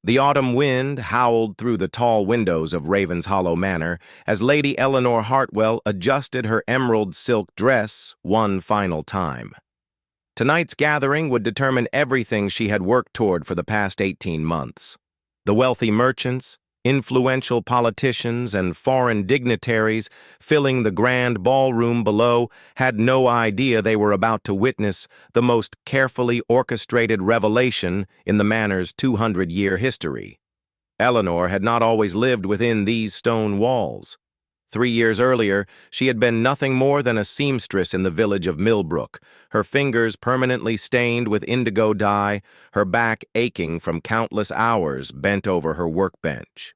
The autumn wind howled through the tall windows of Raven's Hollow Manor as Lady Eleanor Hartwell adjusted her emerald silk dress one final time. Tonight's gathering would determine everything she had worked toward for the past 18 months. The wealthy merchants, influential politicians, and foreign dignitaries filling the grand ballroom below had no idea they were about to witness the most carefully orchestrated revelation in the manor's 200-year history. Eleanor had not always lived within these stone walls. 3 years earlier, she had been nothing more than a seamstress in the village of Millbrook, her fingers permanently stained with indigo dye, her back aching from countless hours bent over her workbench.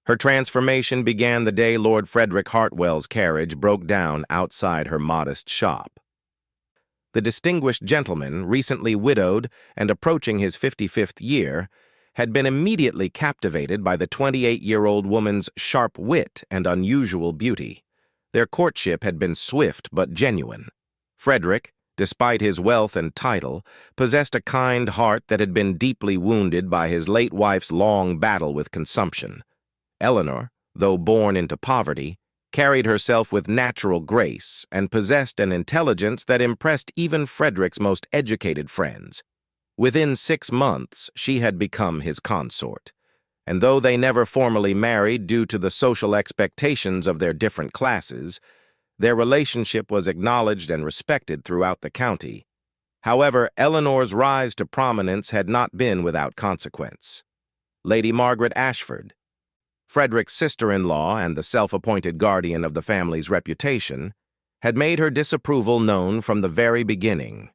Her transformation began the day Lord Frederick Hartwell's carriage broke down outside her modest shop. The distinguished gentleman, recently widowed and approaching his 55th year, had been immediately captivated by the 28-year-old woman's sharp wit and unusual beauty. Their courtship had been swift but genuine. Frederick, despite his wealth and title, possessed a kind heart that had been deeply wounded by his late wife's long battle with consumption. Eleanor, though born into poverty, carried herself with natural grace and possessed an intelligence that impressed even Frederick's most educated friends. Within 6 months, she had become his consort, and though they never formally married due to the social expectations of their different classes, their relationship was acknowledged and respected throughout the county. However, Eleanor's rise to prominence had not been without consequence. Lady Margaret Ashford, Frederick's sister-in-law and the self-appointed guardian of the family's reputation, had made her disapproval known from the very beginning.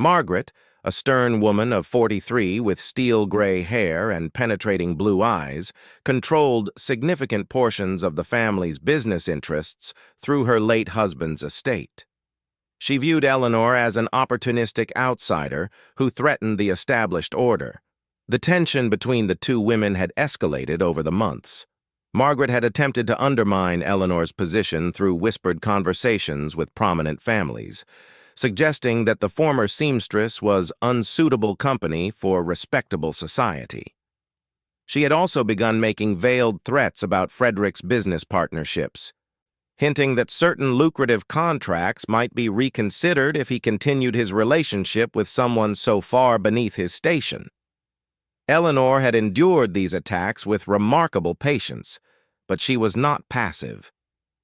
Margaret, a stern woman of 43 with steel-gray hair and penetrating blue eyes, controlled significant portions of the family's business interests through her late husband's estate. She viewed Eleanor as an opportunistic outsider who threatened the established order. The tension between the two women had escalated over the months. Margaret had attempted to undermine Eleanor's position through whispered conversations with prominent families, suggesting that the former seamstress was unsuitable company for respectable society. She had also begun making veiled threats about Frederick's business partnerships, hinting that certain lucrative contracts might be reconsidered if he continued his relationship with someone so far beneath his station. Eleanor had endured these attacks with remarkable patience, but she was not passive.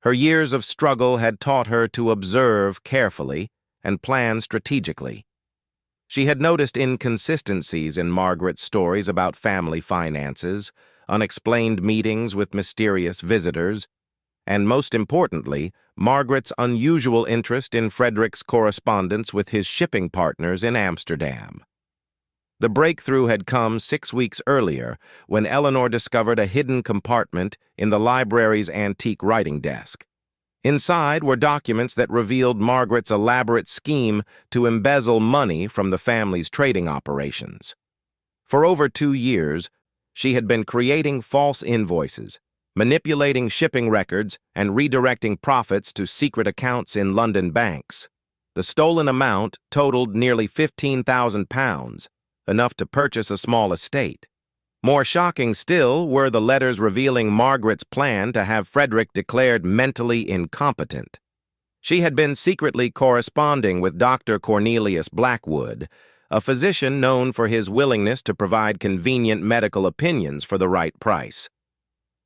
Her years of struggle had taught her to observe carefully and plan strategically. She had noticed inconsistencies in Margaret's stories about family finances, unexplained meetings with mysterious visitors, and most importantly, Margaret's unusual interest in Frederick's correspondence with his shipping partners in Amsterdam. The breakthrough had come 6 weeks earlier when Eleanor discovered a hidden compartment in the library's antique writing desk. Inside were documents that revealed Margaret's elaborate scheme to embezzle money from the family's trading operations. For over 2 years, she had been creating false invoices, manipulating shipping records, and redirecting profits to secret accounts in London banks. The stolen amount totaled nearly £15,000, enough to purchase a small estate. More shocking still were the letters revealing Margaret's plan to have Frederick declared mentally incompetent. She had been secretly corresponding with Dr. Cornelius Blackwood, a physician known for his willingness to provide convenient medical opinions for the right price.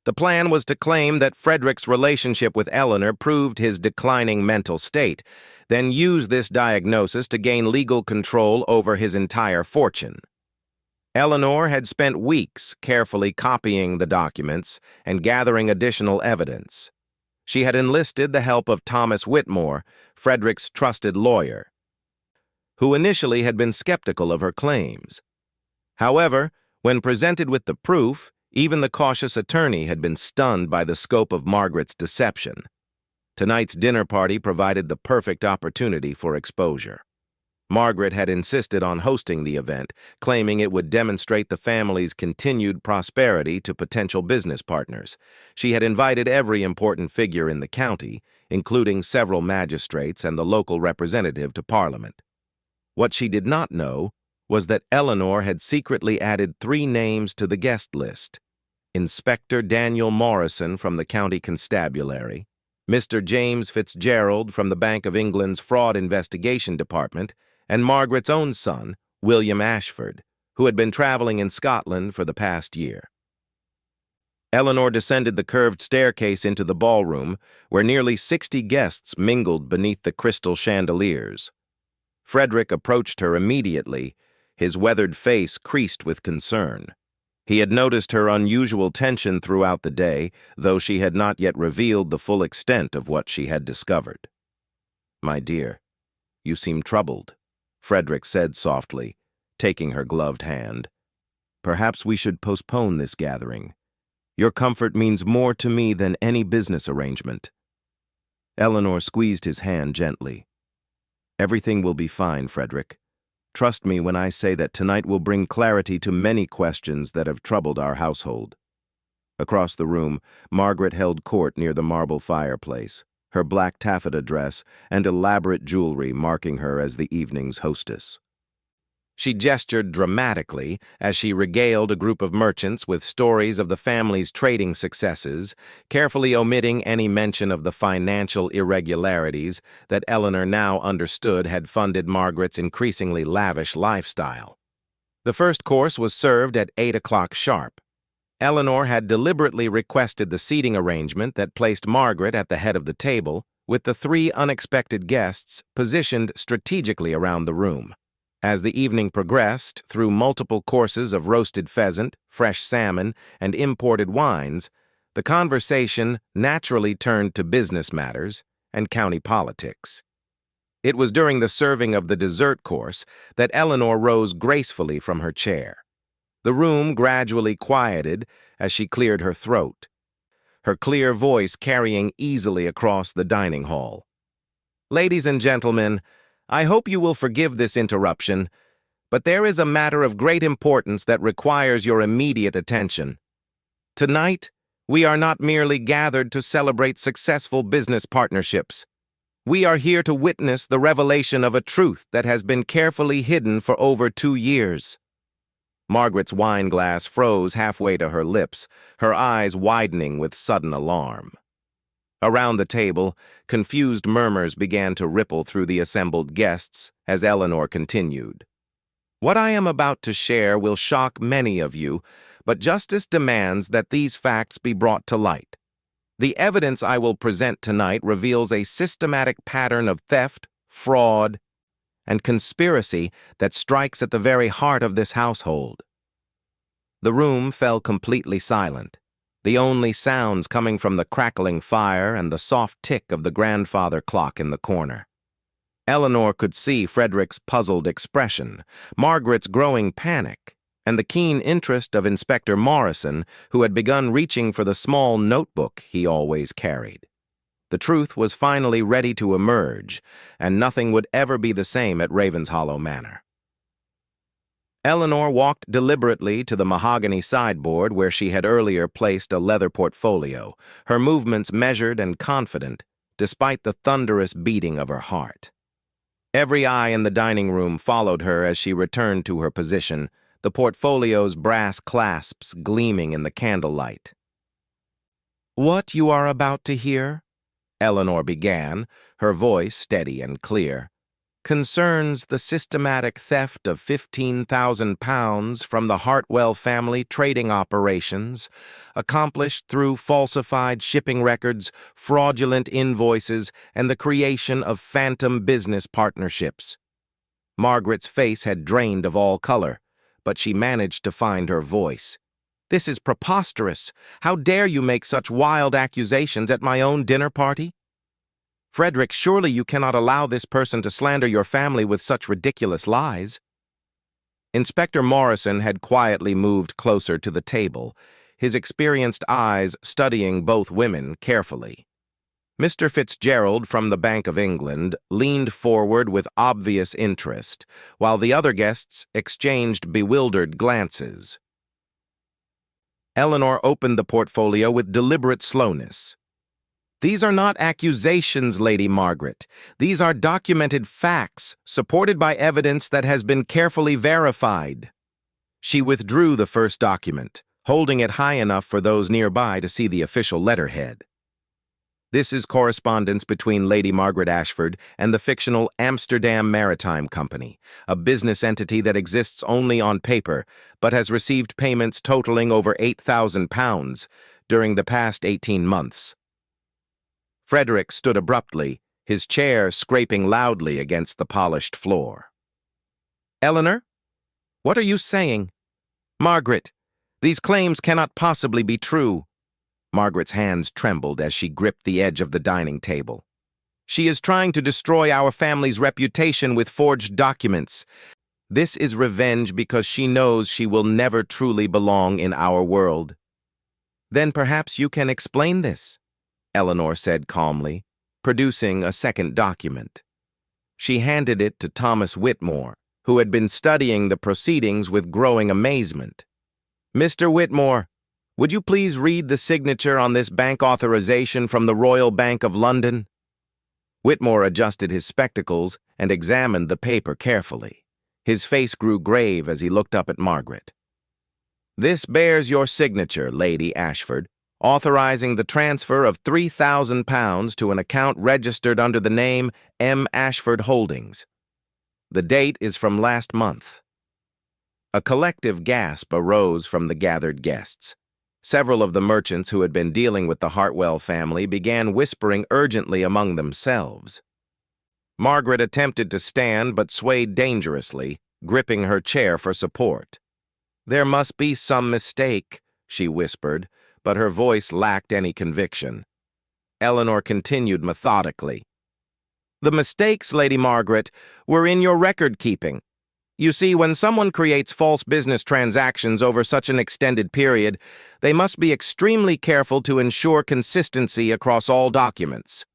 The plan was to claim that Frederick's relationship with Eleanor proved his declining mental state, then use this diagnosis to gain legal control over his entire fortune. Eleanor had spent weeks carefully copying the documents and gathering additional evidence. She had enlisted the help of Thomas Whitmore, Frederick's trusted lawyer, who initially had been skeptical of her claims. However, when presented with the proof, even the cautious attorney had been stunned by the scope of Margaret's deception. Tonight's dinner party provided the perfect opportunity for exposure. Margaret had insisted on hosting the event, claiming it would demonstrate the family's continued prosperity to potential business partners. She had invited every important figure in the county, including several magistrates and the local representative to Parliament. What she did not know was that Eleanor had secretly added 3 names to the guest list: Inspector Daniel Morrison from the County Constabulary, Mr. James Fitzgerald from the Bank of England's Fraud Investigation Department, and Margaret's own son, William Ashford, who had been traveling in Scotland for the past year. Eleanor descended the curved staircase into the ballroom, where nearly 60 guests mingled beneath the crystal chandeliers. Frederick approached her immediately, his weathered face creased with concern. He had noticed her unusual tension throughout the day, though she had not yet revealed the full extent of what she had discovered. "My dear, you seem troubled," Frederick said softly, taking her gloved hand. "Perhaps we should postpone this gathering. Your comfort means more to me than any business arrangement." Eleanor squeezed his hand gently. "Everything will be fine, Frederick. Trust me when I say that tonight will bring clarity to many questions that have troubled our household." Across the room, Margaret held court near the marble fireplace, her black taffeta dress and elaborate jewelry marking her as the evening's hostess. She gestured dramatically as she regaled a group of merchants with stories of the family's trading successes, carefully omitting any mention of the financial irregularities that Eleanor now understood had funded Margaret's increasingly lavish lifestyle. The first course was served at 8 o'clock sharp. Eleanor had deliberately requested the seating arrangement that placed Margaret at the head of the table, with the 3 unexpected guests positioned strategically around the room. As the evening progressed, through multiple courses of roasted pheasant, fresh salmon, and imported wines, the conversation naturally turned to business matters and county politics. It was during the serving of the dessert course that Eleanor rose gracefully from her chair. The room gradually quieted as she cleared her throat, her clear voice carrying easily across the dining hall. "Ladies and gentlemen, I hope you will forgive this interruption, but there is a matter of great importance that requires your immediate attention. Tonight, we are not merely gathered to celebrate successful business partnerships. We are here to witness the revelation of a truth that has been carefully hidden for over 2 years. Margaret's wine glass froze halfway to her lips, her eyes widening with sudden alarm. Around the table, confused murmurs began to ripple through the assembled guests as Eleanor continued. "What I am about to share will shock many of you, but justice demands that these facts be brought to light. The evidence I will present tonight reveals a systematic pattern of theft, fraud, and conspiracy that strikes at the very heart of this household." The room fell completely silent, the only sounds coming from the crackling fire and the soft tick of the grandfather clock in the corner. Eleanor could see Frederick's puzzled expression, Margaret's growing panic, and the keen interest of Inspector Morrison, who had begun reaching for the small notebook he always carried. The truth was finally ready to emerge, and nothing would ever be the same at Ravenshollow Manor. Eleanor walked deliberately to the mahogany sideboard where she had earlier placed a leather portfolio, her movements measured and confident, despite the thunderous beating of her heart. Every eye in the dining room followed her as she returned to her position, the portfolio's brass clasps gleaming in the candlelight. "What you are about to hear," Eleanor began, her voice steady and clear, "concerns the systematic theft of £15,000 from the Hartwell family trading operations, accomplished through falsified shipping records, fraudulent invoices, and the creation of phantom business partnerships." Margaret's face had drained of all color, but she managed to find her voice. "This is preposterous. How dare you make such wild accusations at my own dinner party? Frederick, surely you cannot allow this person to slander your family with such ridiculous lies." Inspector Morrison had quietly moved closer to the table, his experienced eyes studying both women carefully. Mr. Fitzgerald from the Bank of England leaned forward with obvious interest, while the other guests exchanged bewildered glances. Eleanor opened the portfolio with deliberate slowness. These are not accusations, Lady Margaret. These are documented facts, supported by evidence that has been carefully verified. She withdrew the first document, holding it high enough for those nearby to see the official letterhead. This is correspondence between Lady Margaret Ashford and the fictional Amsterdam Maritime Company, a business entity that exists only on paper, but has received payments totaling over £8,000 during the past 18 months. Frederick stood abruptly, his chair scraping loudly against the polished floor. "Eleanor? What are you saying?" "Margaret, these claims cannot possibly be true." Margaret's hands trembled as she gripped the edge of the dining table. "She is trying to destroy our family's reputation with forged documents. This is revenge because she knows she will never truly belong in our world." "Then perhaps you can explain this," Eleanor said calmly, producing a second document. She handed it to Thomas Whitmore, who had been studying the proceedings with growing amazement. "Mr. Whitmore, would you please read the signature on this bank authorization from the Royal Bank of London?" Whitmore adjusted his spectacles and examined the paper carefully. His face grew grave as he looked up at Margaret. "This bears your signature, Lady Ashford, authorizing the transfer of £3,000 to an account registered under the name M. Ashford Holdings. The date is from last month." A collective gasp arose from the gathered guests. Several of the merchants who had been dealing with the Hartwell family began whispering urgently among themselves. Margaret attempted to stand but swayed dangerously, gripping her chair for support. "There must be some mistake," she whispered, but her voice lacked any conviction. Eleanor continued methodically. "The mistakes, Lady Margaret, were in your record-keeping. You see, when someone creates false business transactions over such an extended period, they must be extremely careful to ensure consistency across all documents.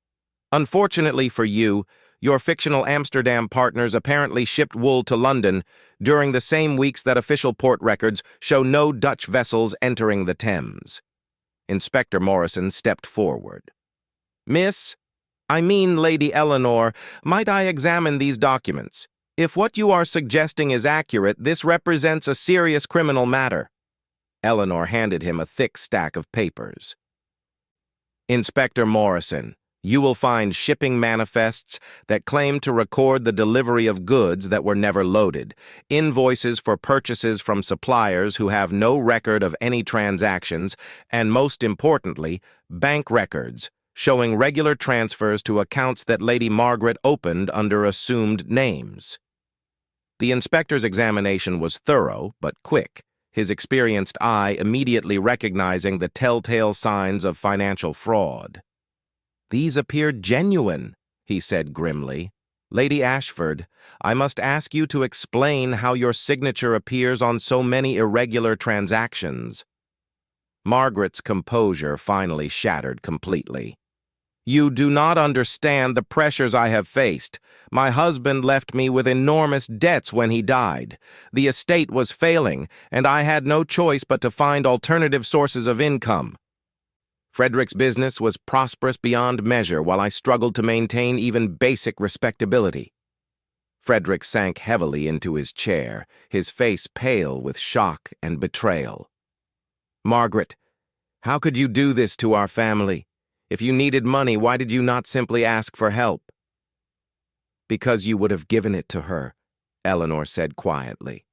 Unfortunately for you, your fictional Amsterdam partners apparently shipped wool to London during the same weeks that official port records show no Dutch vessels entering the Thames." Inspector Morrison stepped forward. Lady Eleanor, might I examine these documents? If what you are suggesting is accurate, this represents a serious criminal matter." Eleanor handed him a thick stack of papers. "Inspector Morrison, you will find shipping manifests that claim to record the delivery of goods that were never loaded, invoices for purchases from suppliers who have no record of any transactions, and most importantly, bank records showing regular transfers to accounts that Lady Margaret opened under assumed names." The inspector's examination was thorough but quick, his experienced eye immediately recognizing the telltale signs of financial fraud. "These appear genuine," he said grimly. "Lady Ashford, I must ask you to explain how your signature appears on so many irregular transactions." Margaret's composure finally shattered completely. "You do not understand the pressures I have faced. My husband left me with enormous debts when he died. The estate was failing, and I had no choice but to find alternative sources of income. Frederick's business was prosperous beyond measure while I struggled to maintain even basic respectability." Frederick sank heavily into his chair, his face pale with shock and betrayal. "Margaret, how could you do this to our family? If you needed money, why did you not simply ask for help?" "Because you would have given it to her," Eleanor said quietly.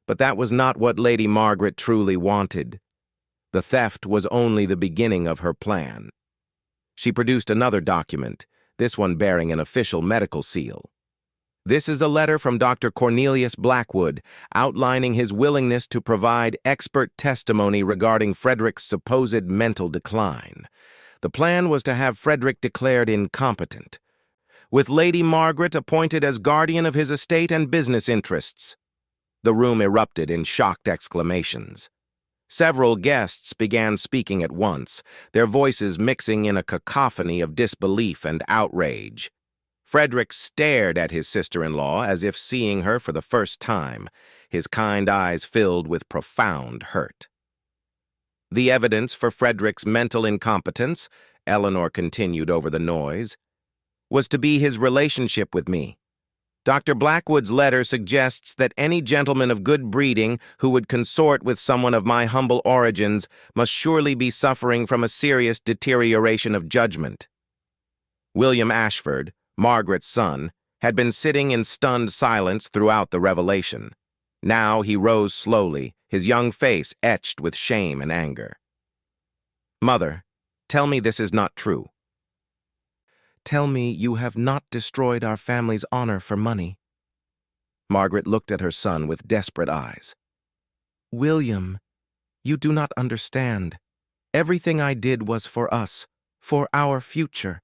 But that was not what Lady Margaret truly wanted. The theft was only the beginning of her plan. She produced another document, this one bearing an official medical seal. "This is a letter from Dr. Cornelius Blackwood, outlining his willingness to provide expert testimony regarding Frederick's supposed mental decline. The plan was to have Frederick declared incompetent, with Lady Margaret appointed as guardian of his estate and business interests." The room erupted in shocked exclamations. Several guests began speaking at once, their voices mixing in a cacophony of disbelief and outrage. Frederick stared at his sister-in-law as if seeing her for the first time, his kind eyes filled with profound hurt. "The evidence for Frederick's mental incompetence," Eleanor continued over the noise, was to be his relationship with me. Dr. Blackwood's letter suggests that any gentleman of good breeding who would consort with someone of my humble origins must surely be suffering from a serious deterioration of judgment. William Ashford, Margaret's son, had been sitting in stunned silence throughout the revelation. Now he rose slowly, his young face etched with shame and anger. "Mother, tell me this is not true. Tell me you have not destroyed our family's honor for money." Margaret looked at her son with desperate eyes. "William, you do not understand. Everything I did was for us, for our future.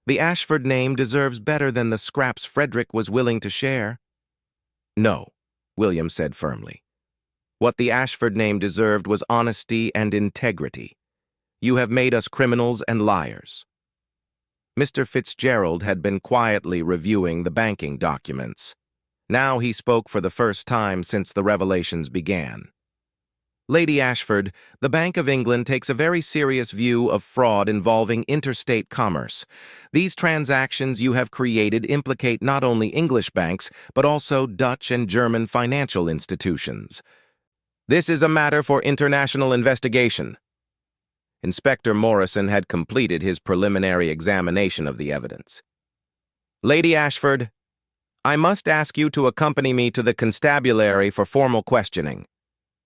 The Ashford name deserves better than the scraps Frederick was willing to share." "No," William said firmly. "What the Ashford name deserved was honesty and integrity. You have made us criminals and liars." Mr. Fitzgerald had been quietly reviewing the banking documents. Now he spoke for the first time since the revelations began. "Lady Ashford, the Bank of England takes a very serious view of fraud involving interstate commerce. These transactions you have created implicate not only English banks, but also Dutch and German financial institutions. This is a matter for international investigation." Inspector Morrison had completed his preliminary examination of the evidence. "Lady Ashford, I must ask you to accompany me to the constabulary for formal questioning.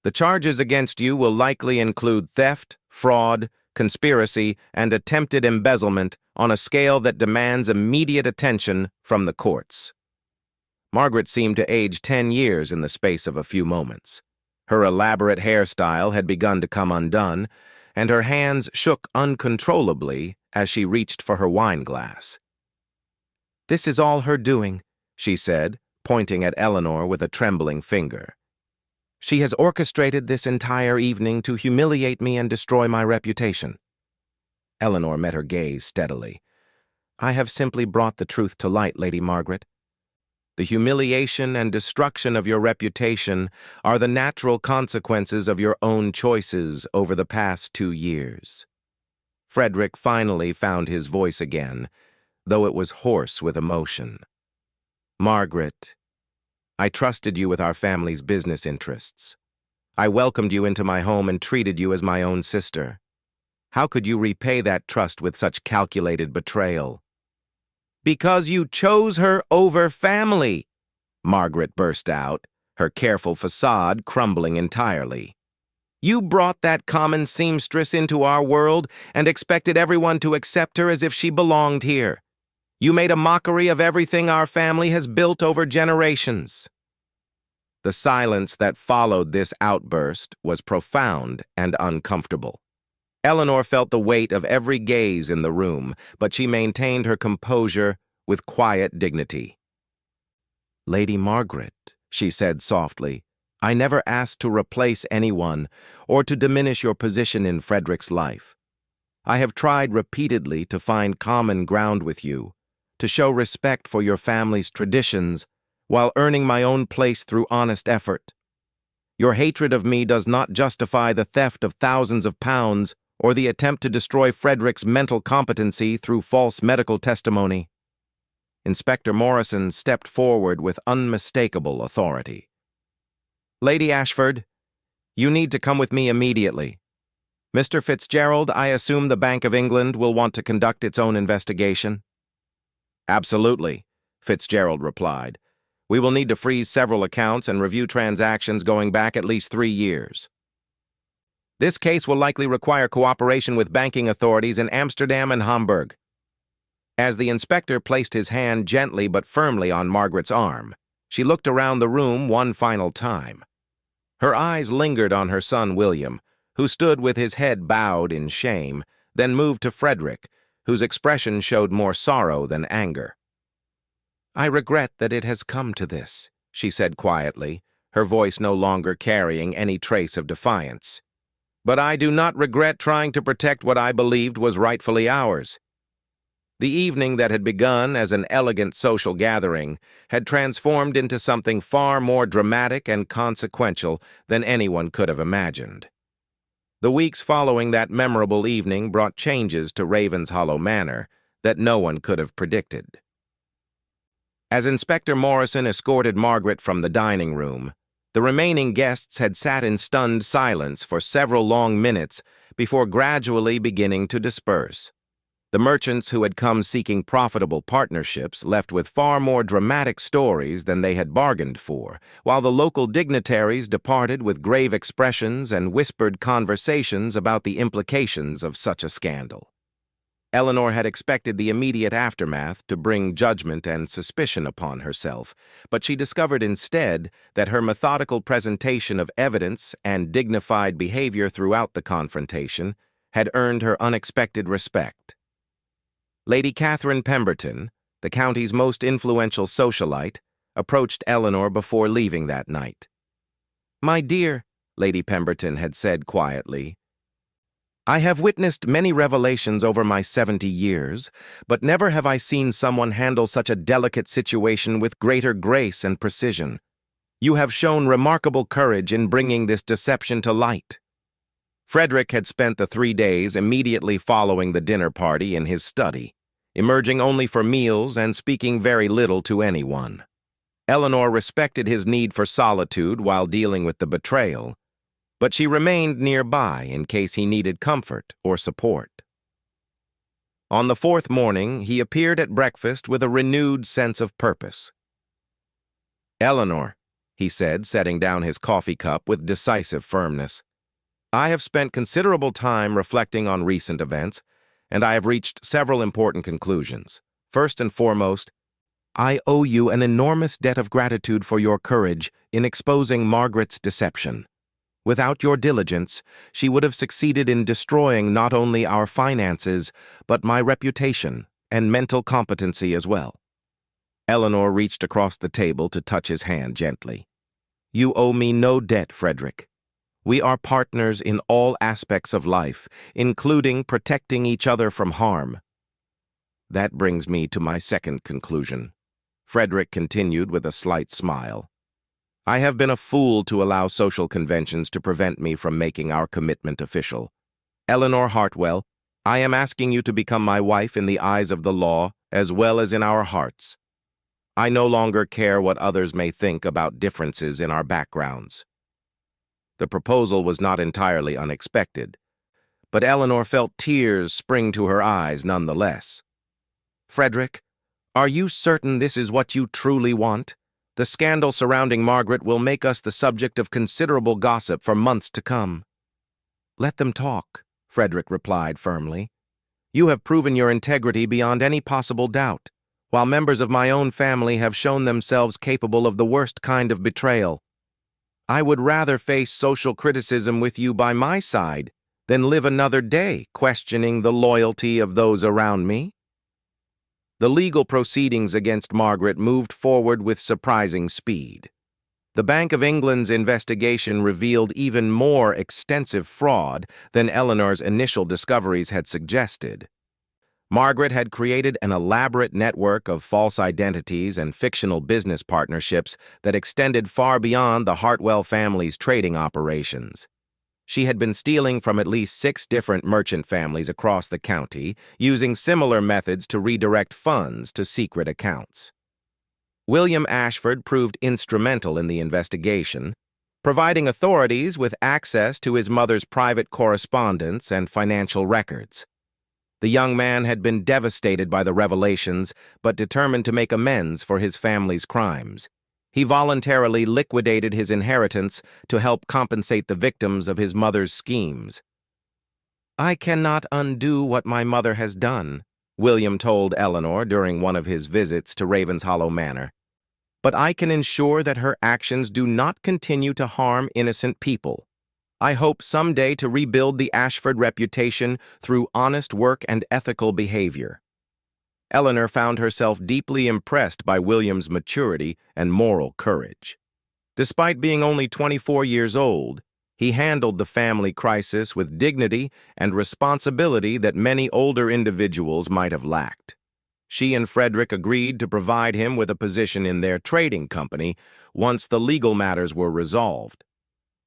The charges against you will likely include theft, fraud, conspiracy, and attempted embezzlement on a scale that demands immediate attention from the courts." Margaret seemed to age 10 years in the space of a few moments. Her elaborate hairstyle had begun to come undone, and her hands shook uncontrollably as she reached for her wine-glass. "This is all her doing," she said, pointing at Eleanor with a trembling finger. "She has orchestrated this entire evening to humiliate me and destroy my reputation." Eleanor met her gaze steadily. "I have simply brought the truth to light, Lady Margaret. The humiliation and destruction of your reputation are the natural consequences of your own choices over the past 2 years." Frederick finally found his voice again, though it was hoarse with emotion. "Margaret, I trusted you with our family's business interests. I welcomed you into my home and treated you as my own sister. How could you repay that trust with such calculated betrayal?" "Because you chose her over family," Margaret burst out, her careful facade crumbling entirely. "You brought that common seamstress into our world and expected everyone to accept her as if she belonged here. You made a mockery of everything our family has built over generations." The silence that followed this outburst was profound and uncomfortable. Eleanor felt the weight of every gaze in the room, but she maintained her composure with quiet dignity. "Lady Margaret," she said softly, "I never asked to replace anyone or to diminish your position in Frederick's life. I have tried repeatedly to find common ground with you, to show respect for your family's traditions, while earning my own place through honest effort. Your hatred of me does not justify the theft of thousands of pounds or the attempt to destroy Frederick's mental competency through false medical testimony." Inspector Morrison stepped forward with unmistakable authority. "Lady Ashford, you need to come with me immediately. Mr. Fitzgerald, I assume the Bank of England will want to conduct its own investigation?" "Absolutely," Fitzgerald replied. "We will need to freeze several accounts and review transactions going back at least 3 years. This case will likely require cooperation with banking authorities in Amsterdam and Hamburg." As the inspector placed his hand gently but firmly on Margaret's arm, she looked around the room one final time. Her eyes lingered on her son William, who stood with his head bowed in shame, then moved to Frederick, whose expression showed more sorrow than anger. "I regret that it has come to this," she said quietly, her voice no longer carrying any trace of defiance. "But I do not regret trying to protect what I believed was rightfully ours." The evening that had begun as an elegant social gathering had transformed into something far more dramatic and consequential than anyone could have imagined. The weeks following that memorable evening brought changes to Ravenshollow Manor that no one could have predicted. As Inspector Morrison escorted Margaret from the dining room, the remaining guests had sat in stunned silence for several long minutes before gradually beginning to disperse. The merchants who had come seeking profitable partnerships left with far more dramatic stories than they had bargained for, while the local dignitaries departed with grave expressions and whispered conversations about the implications of such a scandal. Eleanor had expected the immediate aftermath to bring judgment and suspicion upon herself, but she discovered instead that her methodical presentation of evidence and dignified behavior throughout the confrontation had earned her unexpected respect. Lady Catherine Pemberton, the county's most influential socialite, approached Eleanor before leaving that night. "My dear," Lady Pemberton had said quietly, "I have witnessed many revelations over my 70 years, but never have I seen someone handle such a delicate situation with greater grace and precision. You have shown remarkable courage in bringing this deception to light." Frederick had spent the 3 days immediately following the dinner party in his study, emerging only for meals and speaking very little to anyone. Eleanor respected his need for solitude while dealing with the betrayal, but she remained nearby in case he needed comfort or support. On the 4th morning, he appeared at breakfast with a renewed sense of purpose. "Eleanor," he said, setting down his coffee cup with decisive firmness, "I have spent considerable time reflecting on recent events, and I have reached several important conclusions. First and foremost, I owe you an enormous debt of gratitude for your courage in exposing Margaret's deception. Without your diligence, she would have succeeded in destroying not only our finances, but my reputation and mental competency as well." Eleanor reached across the table to touch his hand gently. "You owe me no debt, Frederick. We are partners in all aspects of life, including protecting each other from harm." "That brings me to my second conclusion," Frederick continued with a slight smile. "I have been a fool to allow social conventions to prevent me from making our commitment official. Eleanor Hartwell, I am asking you to become my wife in the eyes of the law as well as in our hearts. I no longer care what others may think about differences in our backgrounds." The proposal was not entirely unexpected, but Eleanor felt tears spring to her eyes nonetheless. "Frederick, are you certain this is what you truly want? The scandal surrounding Margaret will make us the subject of considerable gossip for months to come." "Let them talk," Frederick replied firmly. "You have proven your integrity beyond any possible doubt, while members of my own family have shown themselves capable of the worst kind of betrayal. I would rather face social criticism with you by my side than live another day questioning the loyalty of those around me." The legal proceedings against Margaret moved forward with surprising speed. The Bank of England's investigation revealed even more extensive fraud than Eleanor's initial discoveries had suggested. Margaret had created an elaborate network of false identities and fictional business partnerships that extended far beyond the Hartwell family's trading operations. She had been stealing from at least 6 different merchant families across the county, using similar methods to redirect funds to secret accounts. William Ashford proved instrumental in the investigation, providing authorities with access to his mother's private correspondence and financial records. The young man had been devastated by the revelations, but determined to make amends for his family's crimes. He voluntarily liquidated his inheritance to help compensate the victims of his mother's schemes. "I cannot undo what my mother has done," William told Eleanor during one of his visits to Ravenshollow Manor. "But I can ensure that her actions do not continue to harm innocent people. I hope someday to rebuild the Ashford reputation through honest work and ethical behavior." Eleanor found herself deeply impressed by William's maturity and moral courage. Despite being only 24 years old, he handled the family crisis with dignity and responsibility that many older individuals might have lacked. She and Frederick agreed to provide him with a position in their trading company once the legal matters were resolved.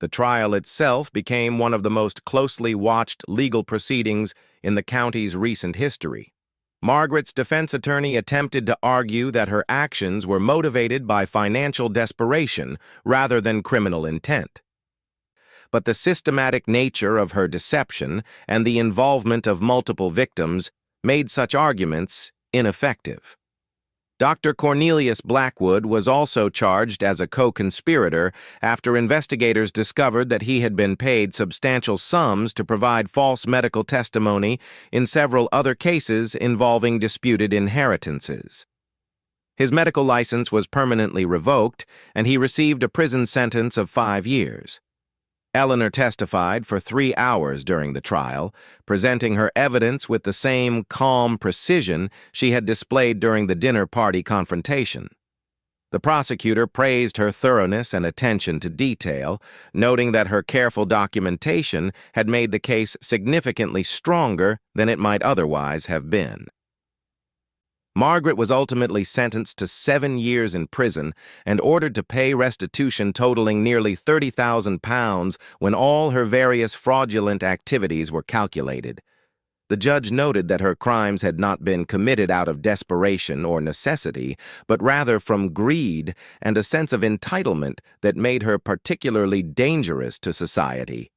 The trial itself became one of the most closely watched legal proceedings in the county's recent history. Margaret's defense attorney attempted to argue that her actions were motivated by financial desperation rather than criminal intent. But the systematic nature of her deception and the involvement of multiple victims made such arguments ineffective. Dr. Cornelius Blackwood was also charged as a co-conspirator after investigators discovered that he had been paid substantial sums to provide false medical testimony in several other cases involving disputed inheritances. His medical license was permanently revoked, and he received a prison sentence of 5 years. Eleanor testified for 3 hours during the trial, presenting her evidence with the same calm precision she had displayed during the dinner party confrontation. The prosecutor praised her thoroughness and attention to detail, noting that her careful documentation had made the case significantly stronger than it might otherwise have been. Margaret was ultimately sentenced to 7 years in prison and ordered to pay restitution totaling nearly £30,000 when all her various fraudulent activities were calculated. The judge noted that her crimes had not been committed out of desperation or necessity, but rather from greed and a sense of entitlement that made her particularly dangerous to society.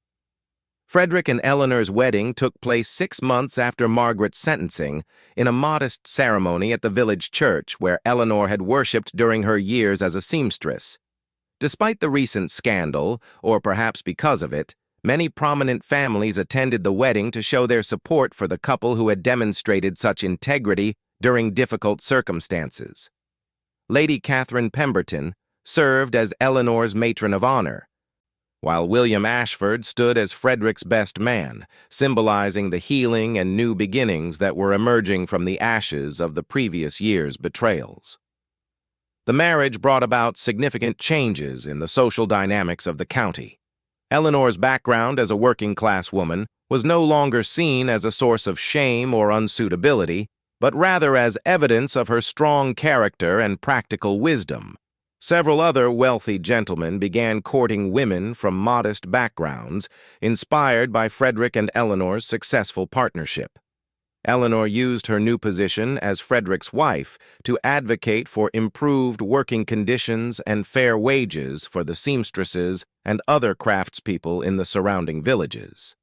Frederick and Eleanor's wedding took place 6 months after Margaret's sentencing, in a modest ceremony at the village church where Eleanor had worshipped during her years as a seamstress. Despite the recent scandal, or perhaps because of it, many prominent families attended the wedding to show their support for the couple who had demonstrated such integrity during difficult circumstances. Lady Catherine Pemberton served as Eleanor's matron of honor, while William Ashford stood as Frederick's best man, symbolizing the healing and new beginnings that were emerging from the ashes of the previous year's betrayals. The marriage brought about significant changes in the social dynamics of the county. Eleanor's background as a working-class woman was no longer seen as a source of shame or unsuitability, but rather as evidence of her strong character and practical wisdom. Several other wealthy gentlemen began courting women from modest backgrounds, inspired by Frederick and Eleanor's successful partnership. Eleanor used her new position as Frederick's wife to advocate for improved working conditions and fair wages for the seamstresses and other craftspeople in the surrounding villages.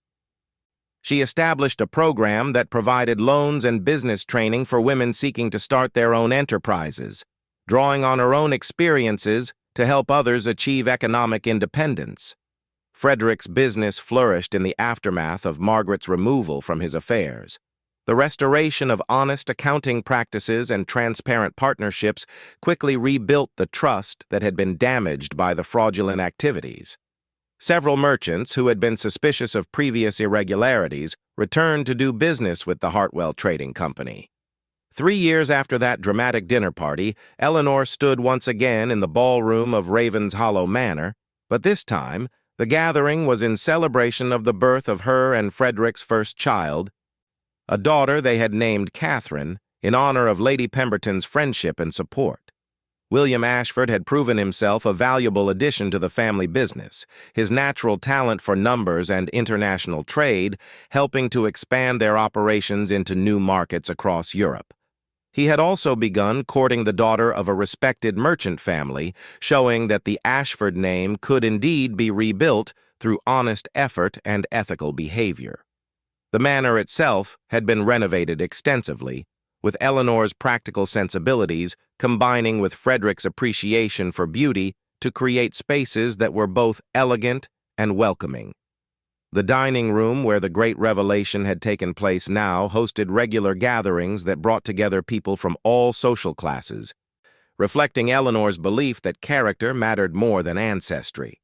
She established a program that provided loans and business training for women seeking to start their own enterprises, drawing on her own experiences to help others achieve economic independence. Frederick's business flourished in the aftermath of Margaret's removal from his affairs. The restoration of honest accounting practices and transparent partnerships quickly rebuilt the trust that had been damaged by the fraudulent activities. Several merchants who had been suspicious of previous irregularities returned to do business with the Hartwell Trading Company. 3 years after that dramatic dinner party, Eleanor stood once again in the ballroom of Ravens Hollow Manor, but this time the gathering was in celebration of the birth of her and Frederick's first child, a daughter they had named Catherine, in honor of Lady Pemberton's friendship and support. William Ashford had proven himself a valuable addition to the family business, his natural talent for numbers and international trade helping to expand their operations into new markets across Europe. He had also begun courting the daughter of a respected merchant family, showing that the Ashford name could indeed be rebuilt through honest effort and ethical behavior. The manor itself had been renovated extensively, with Eleanor's practical sensibilities combining with Frederick's appreciation for beauty to create spaces that were both elegant and welcoming. The dining room where the great revelation had taken place now hosted regular gatherings that brought together people from all social classes, reflecting Eleanor's belief that character mattered more than ancestry.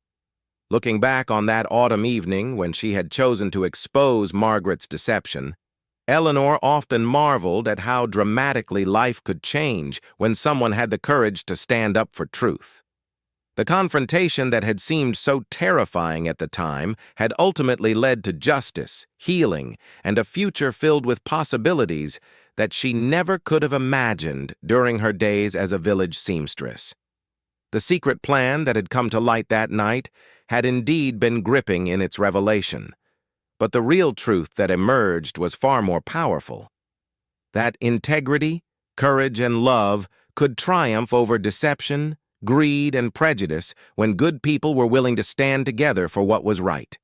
Looking back on that autumn evening when she had chosen to expose Margaret's deception, Eleanor often marveled at how dramatically life could change when someone had the courage to stand up for truth. The confrontation that had seemed so terrifying at the time had ultimately led to justice, healing, and a future filled with possibilities that she never could have imagined during her days as a village seamstress. The secret plan that had come to light that night had indeed been gripping in its revelation. But the real truth that emerged was far more powerful. That integrity, courage, and love could triumph over deception, greed, and prejudice when good people were willing to stand together for what was right.